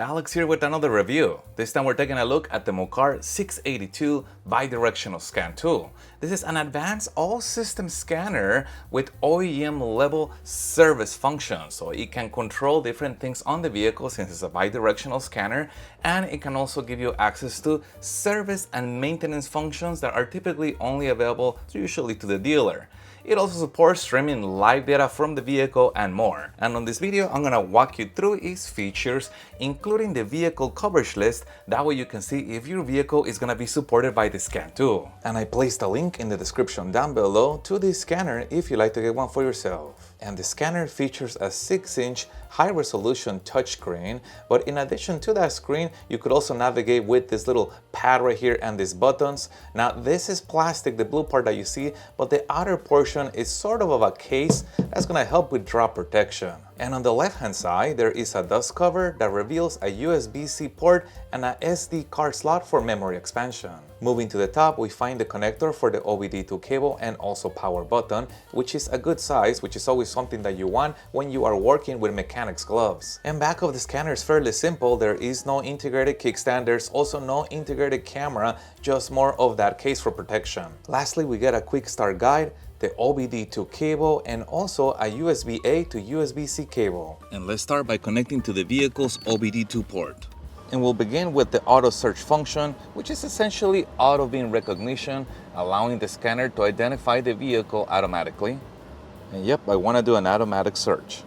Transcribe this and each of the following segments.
Alex here with another review. This time we're taking a look at the Mucar 682 Bidirectional Scan Tool. This is an advanced all-system scanner with OEM-level service functions, so it can control different things on the vehicle since it's a bidirectional scanner, and it can also give you access to service and maintenance functions that are typically only available usually to the dealer. It also supports streaming live data from the vehicle and more. And on this video, I'm gonna walk you through its features, including the vehicle coverage list. That way you can see if your vehicle is gonna be supported by the scan tool. And I placed a link in the description down below to this scanner if you'd like to get one for yourself. And the scanner features a 6-inch high-resolution touchscreen, but in addition to that screen, you could also navigate with this little pad right here and these buttons. Now this is plastic, the blue part that you see, but the outer portion is sort of a case that's going to help with drop protection. And on the left-hand side, there is a dust cover that reveals a USB-C port and a SD card slot for memory expansion. Moving to the top, we find the connector for the OBD2 cable and also power button, which is a good size, which is always something that you want when you are working with mechanics gloves. And back of the scanner is fairly simple. There is no integrated kickstand, there's also no integrated camera, just more of that case for protection. Lastly, we get a quick start guide, the OBD2 cable, and also a USB-A to USB-C cable. And let's start by connecting to the vehicle's OBD2 port. And we'll begin with the auto search function, which is essentially AutoVin recognition, allowing the scanner to identify the vehicle automatically. And yep, I want to do an automatic search.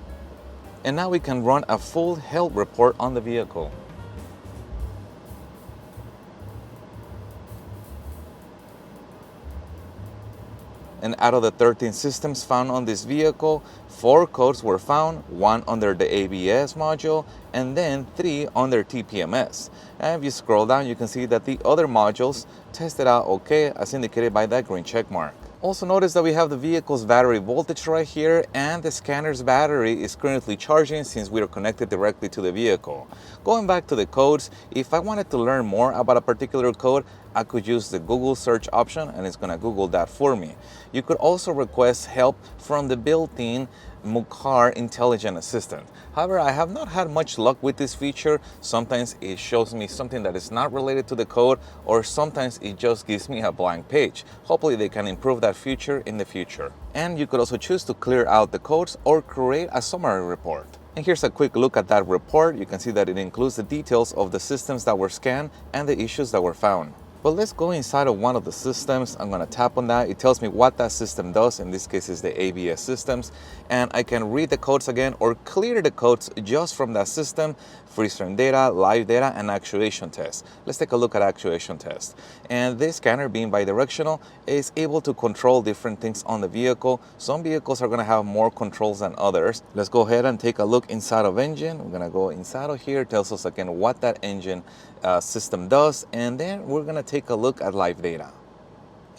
And now we can run a full health report on the vehicle. And out of the 13 systems found on this vehicle, 4 codes were found, 1 under the ABS module, and then 3 under TPMS. And if you scroll down, you can see that the other modules tested out okay, as indicated by that green check mark. Also notice that we have the vehicle's battery voltage right here, and the scanner's battery is currently charging since we are connected directly to the vehicle. Going back to the codes, if I wanted to learn more about a particular code, I could use the Google search option and it's gonna Google that for me. You could also request help from the built-in Mucar intelligent assistant. However, I have not had much luck with this feature. Sometimes it shows me something that is not related to the code, or sometimes it just gives me a blank page. Hopefully they can improve that feature in the future. And you could also choose to clear out the codes or create a summary report. And here's a quick look at that report. You can see that it includes the details of the systems that were scanned and the issues that were found. But let's go inside of one of the systems. I'm gonna tap on that. It tells me what that system does. In this case, it's the ABS systems. And I can read the codes again or clear the codes just from that system, freeze frame data, live data, and actuation test. Let's take a look at actuation test. And this scanner, being bidirectional, is able to control different things on the vehicle. Some vehicles are gonna have more controls than others. Let's go ahead and take a look inside of engine. We're gonna go inside of here. It tells us again what that engine system does, and then we're gonna take a look at live data.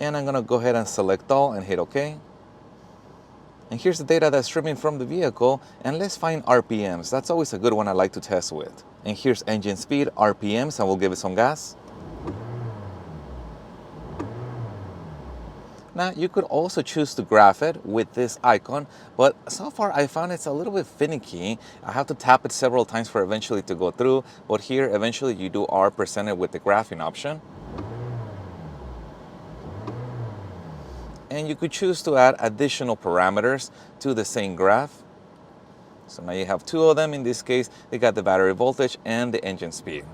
And I'm gonna go ahead and select all and hit OK. And here's the data that's streaming from the vehicle, and let's find RPMs. That's always a good one I like to test with. And here's engine speed, RPMs, and we'll give it some gas. Now, you could also choose to graph it with this icon, but so far I found it's a little bit finicky. I have to tap it several times for eventually to go through, but here eventually you are presented with the graphing option. And you could choose to add additional parameters to the same graph. So now you have 2 of them. In this case, they got the battery voltage and the engine speed.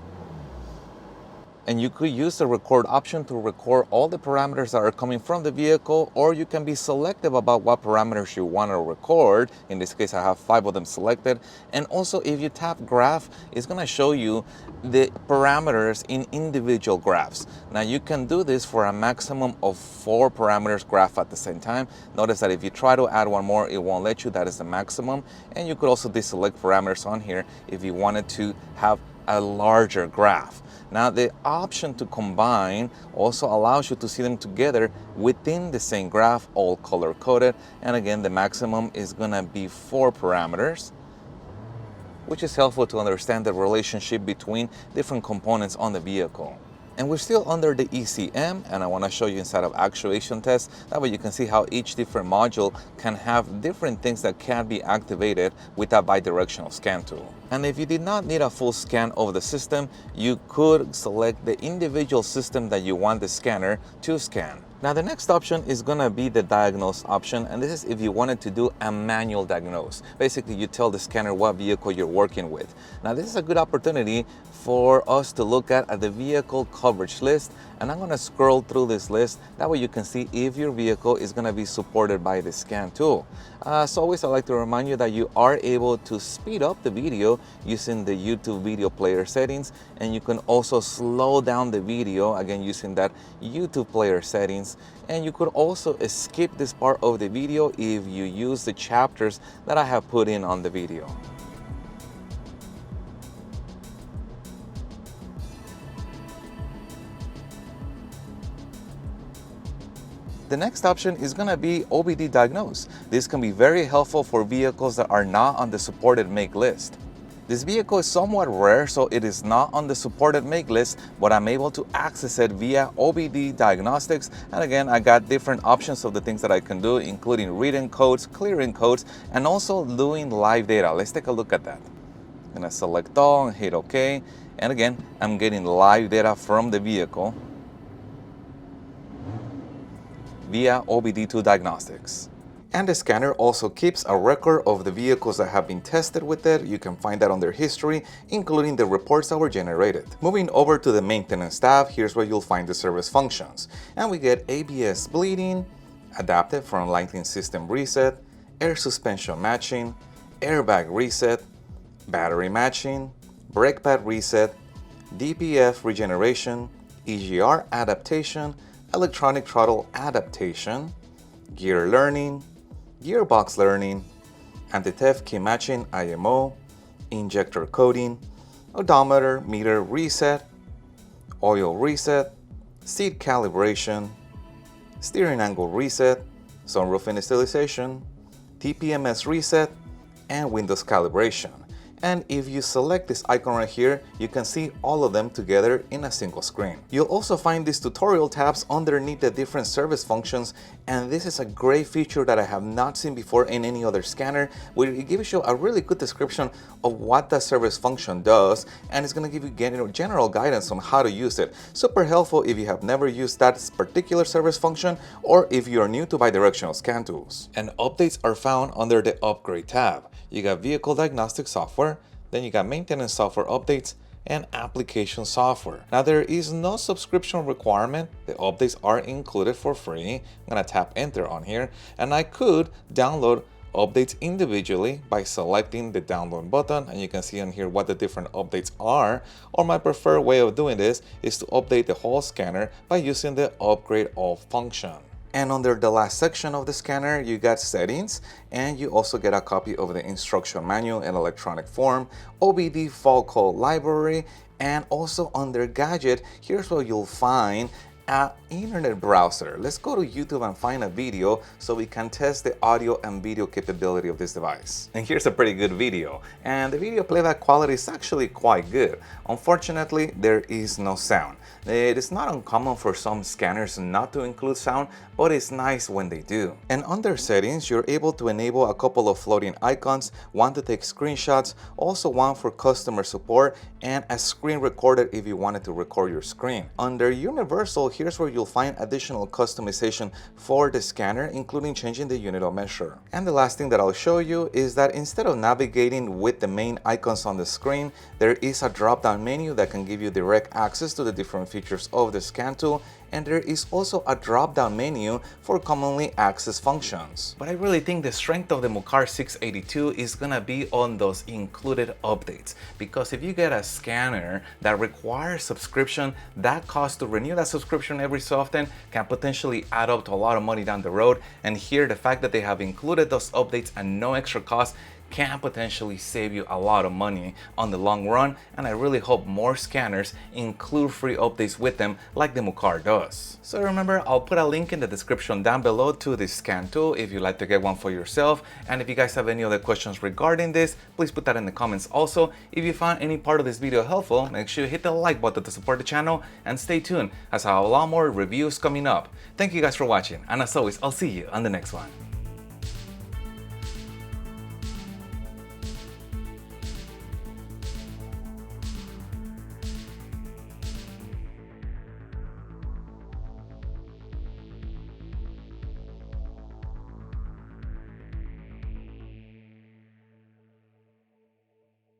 And you could use the record option to record all the parameters that are coming from the vehicle, or you can be selective about what parameters you want to record. In this case, I have 5 of them selected. And also, if you tap graph, it's going to show you the parameters in individual graphs. Now, you can do this for a maximum of 4 parameters graph at the same time. Notice that if you try to add one more, it won't let you. That is the maximum. And you could also deselect parameters on here if you wanted to have a larger graph. Now, the option to combine also allows you to see them together within the same graph, all color coded. And again, the maximum is gonna be 4 parameters, which is helpful to understand the relationship between different components on the vehicle. And we're still under the ECM, and I want to show you inside of actuation test. That way you can see how each different module can have different things that can be activated with that bidirectional scan tool. And if you did not need a full scan of the system, you could select the individual system that you want the scanner to scan. Now the next option is gonna be the diagnose option, and this is if you wanted to do a manual diagnose. Basically, you tell the scanner what vehicle you're working with. Now this is a good opportunity for us to look at the vehicle coverage list, and I'm gonna scroll through this list. That way you can see if your vehicle is gonna be supported by the scan tool. As always, I'd like to remind you that you are able to speed up the video using the YouTube video player settings, and you can also slow down the video, again using that YouTube player settings. And you could also skip this part of the video if you use the chapters that I have put in on the video. The next option is going to be OBD Diagnose. This can be very helpful for vehicles that are not on the supported make list. This vehicle is somewhat rare, so it is not on the supported make list, but I'm able to access it via OBD Diagnostics. And again, I got different options of the things that I can do, including reading codes, clearing codes, and also doing live data. Let's take a look at that. I'm going to select all and hit OK. And again, I'm getting live data from the vehicle via OBD2 Diagnostics. And the scanner also keeps a record of the vehicles that have been tested with it. You can find that under history, including the reports that were generated. Moving over to the maintenance tab, here's where you'll find the service functions. And we get ABS bleeding, adaptive front lighting system reset, air suspension matching, airbag reset, battery matching, brake pad reset, DPF regeneration, EGR adaptation, electronic throttle adaptation, gear learning, gearbox learning, anti-theft key matching IMO, injector coding, odometer meter reset, oil reset, seat calibration, steering angle reset, sunroof initialization, TPMS reset, and Windows calibration. And if you select this icon right here, you can see all of them together in a single screen. You'll also find these tutorial tabs underneath the different service functions, and this is a great feature that I have not seen before in any other scanner, where it gives you a really good description of what that service function does, and it's going to give you general guidance on how to use it. Super helpful if you have never used that particular service function, or if you are new to bidirectional scan tools. And updates are found under the Upgrade tab. You got Vehicle Diagnostic Software, then you got Maintenance Software Updates, and Application Software. Now there is no subscription requirement. The updates are included for free. I'm gonna tap Enter on here, and I could download updates individually by selecting the download button, and you can see on here what the different updates are. Or my preferred way of doing this is to update the whole scanner by using the Upgrade All function. And under the last section of the scanner, you got settings, and you also get a copy of the instruction manual in electronic form, OBD fault code library, and also under gadget, here's where you'll find an internet browser. Let's go to YouTube and find a video so we can test the audio and video capability of this device. And here's a pretty good video, and the video playback quality is actually quite good. Unfortunately, there is no sound. It is not uncommon for some scanners not to include sound, but it's nice when they do. And under settings, you're able to enable a couple of floating icons, one to take screenshots, also one for customer support, and a screen recorder if you wanted to record your screen. Under universal, here's where you'll find additional customization for the scanner, including changing the unit of measure. And the last thing that I'll show you is that instead of navigating with the main icons on the screen, there is a drop-down menu that can give you direct access to the different features of the scan tool, and there is also a drop-down menu for commonly accessed functions. But I really think the strength of the Mucar 682 is gonna be on those included updates, because if you get a scanner that requires subscription, that cost to renew that subscription every so often can potentially add up to a lot of money down the road. And here, the fact that they have included those updates and no extra cost can potentially save you a lot of money on the long run, and I really hope more scanners include free updates with them like the Mucar does. So remember, I'll put a link in the description down below to this scan tool if you'd like to get one for yourself, and if you guys have any other questions regarding this, please put that in the comments also. If you found any part of this video helpful, make sure you hit the like button to support the channel, and stay tuned as I have a lot more reviews coming up. Thank you guys for watching, and as always, I'll see you on the next one.